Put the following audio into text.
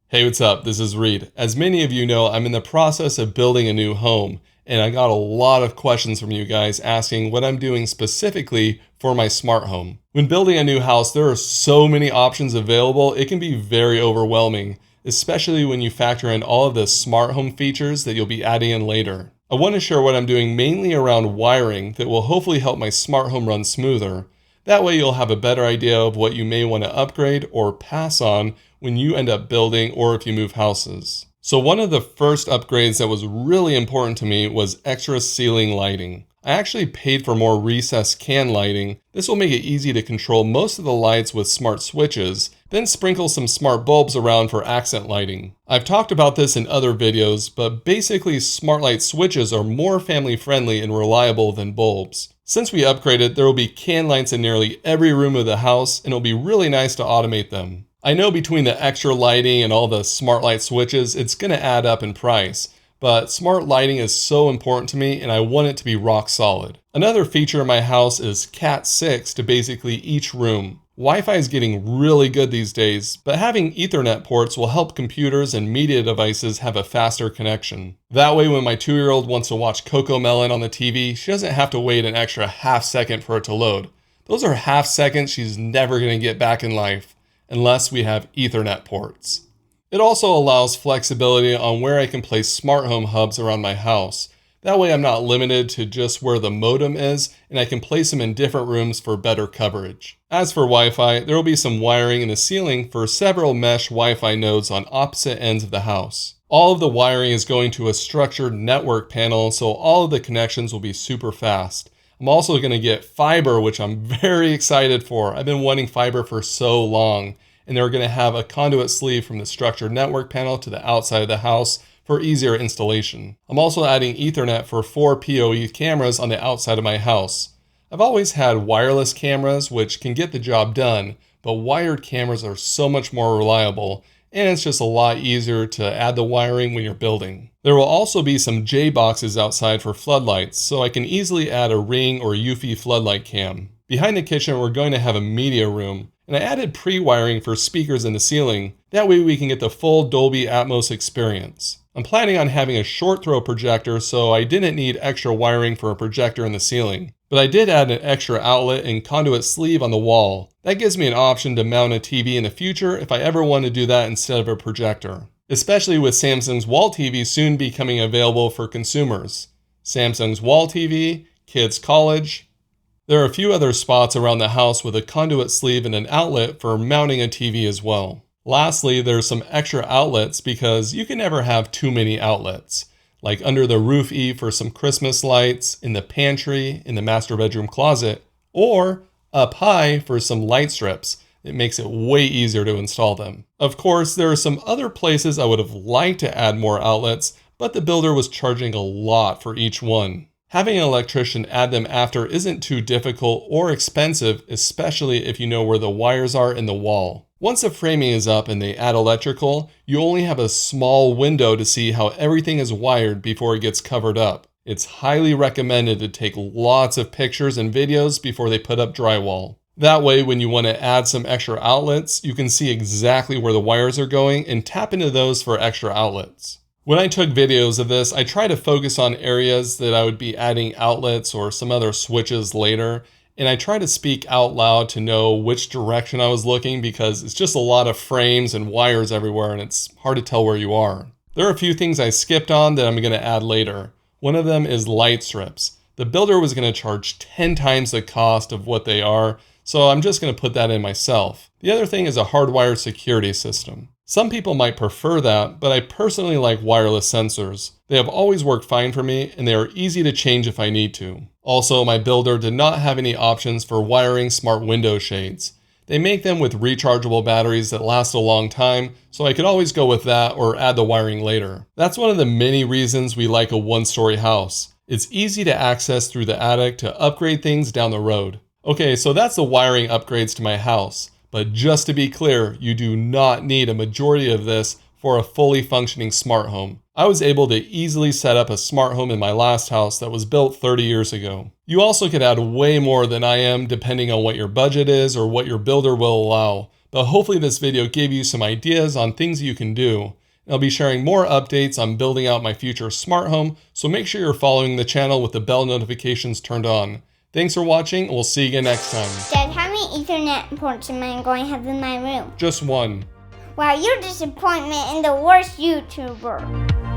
Hey, what's up? This is Reed. As many of you know, I'm in the process of building a new home, and I got a lot of questions from you guys asking what I'm doing specifically for my smart home. When building a new house, there are so many options available, it can be very overwhelming, especially when you factor in all of the smart home features that you'll be adding in later. I want to share what I'm doing mainly around wiring that will hopefully help my smart home run smoother. That way you'll have a better idea of what you may want to upgrade or pass on when you end up building or if you move houses. So one of the first upgrades that was really important to me was extra ceiling lighting. I actually paid for more recessed can lighting. This will make it easy to control most of the lights with smart switches, then sprinkle some smart bulbs around for accent lighting. I've talked about this in other videos, but basically smart light switches are more family friendly and reliable than bulbs. Since we upgraded, there will be can lights in nearly every room of the house, and it'll be really nice to automate them. I know between the extra lighting and all the smart light switches, it's going to add up in price, but smart lighting is so important to me and I want it to be rock solid. Another feature in my house is Cat 6 to basically each room. Wi-Fi is getting really good these days, but having Ethernet ports will help computers and media devices have a faster connection. That way when my 2-year-old wants to watch CoComelon on the TV, she doesn't have to wait an extra half second for it to load. Those are half seconds she's never going to get back in life, unless we have Ethernet ports. It also allows flexibility on where I can place smart home hubs around my house. That way I'm not limited to just where the modem is, and I can place them in different rooms for better coverage. As for Wi-Fi, there will be some wiring in the ceiling for several mesh Wi-Fi nodes on opposite ends of the house. All of the wiring is going to a structured network panel, so all of the connections will be super fast. I'm also going to get fiber, which I'm very excited for. I've been wanting fiber for so long, and they're going to have a conduit sleeve from the structured network panel to the outside of the house for easier installation. I'm also adding Ethernet for 4 PoE cameras on the outside of my house. I've always had wireless cameras, which can get the job done, but wired cameras are so much more reliable, and it's just a lot easier to add the wiring when you're building. There will also be some J boxes outside for floodlights, so I can easily add a Ring or Eufy floodlight cam. Behind the kitchen, we're going to have a media room, and I added pre-wiring for speakers in the ceiling. That way we can get the full Dolby Atmos experience. I'm planning on having a short throw projector, so I didn't need extra wiring for a projector in the ceiling. But I did add an extra outlet and conduit sleeve on the wall. That gives me an option to mount a TV in the future if I ever want to do that instead of a projector. Especially with Samsung's Wall TV soon becoming available for consumers. Samsung's Wall TV, Kids College. There are a few other spots around the house with a conduit sleeve and an outlet for mounting a TV as well. Lastly, there's some extra outlets because you can never have too many outlets. Like under the roof eave for some Christmas lights, in the pantry, in the master bedroom closet, or up high for some light strips. It makes it way easier to install them. Of course, there are some other places I would have liked to add more outlets, but the builder was charging a lot for each one. Having an electrician add them after isn't too difficult or expensive, especially if you know where the wires are in the wall. Once the framing is up and they add electrical, you only have a small window to see how everything is wired before it gets covered up. It's highly recommended to take lots of pictures and videos before they put up drywall. That way, when you want to add some extra outlets, you can see exactly where the wires are going and tap into those for extra outlets. When I took videos of this, I tried to focus on areas that I would be adding outlets or some other switches later, and I try to speak out loud to know which direction I was looking because it's just a lot of frames and wires everywhere and it's hard to tell where you are. There are a few things I skipped on that I'm going to add later. One of them is light strips. The builder was going to charge 10 times the cost of what they are, so I'm just going to put that in myself. The other thing is a hardwired security system. Some people might prefer that, but I personally like wireless sensors. They have always worked fine for me, and they are easy to change if I need to. Also, my builder did not have any options for wiring smart window shades. They make them with rechargeable batteries that last a long time, so I could always go with that or add the wiring later. That's one of the many reasons we like a one-story house. It's easy to access through the attic to upgrade things down the road. Okay, so that's the wiring upgrades to my house. But just to be clear, you do not need a majority of this for a fully functioning smart home. I was able to easily set up a smart home in my last house that was built 30 years ago. You also could add way more than I am depending on what your budget is or what your builder will allow, But hopefully this video gave you some ideas on things you can do. I'll be sharing more updates on building out my future smart home, so make sure you're following the channel with the bell notifications turned on. Thanks for watching, and we'll see you again next time. Dad, how many Ethernet ports am I going to have in my room? Just one. Wow, you're a disappointment and the worst YouTuber.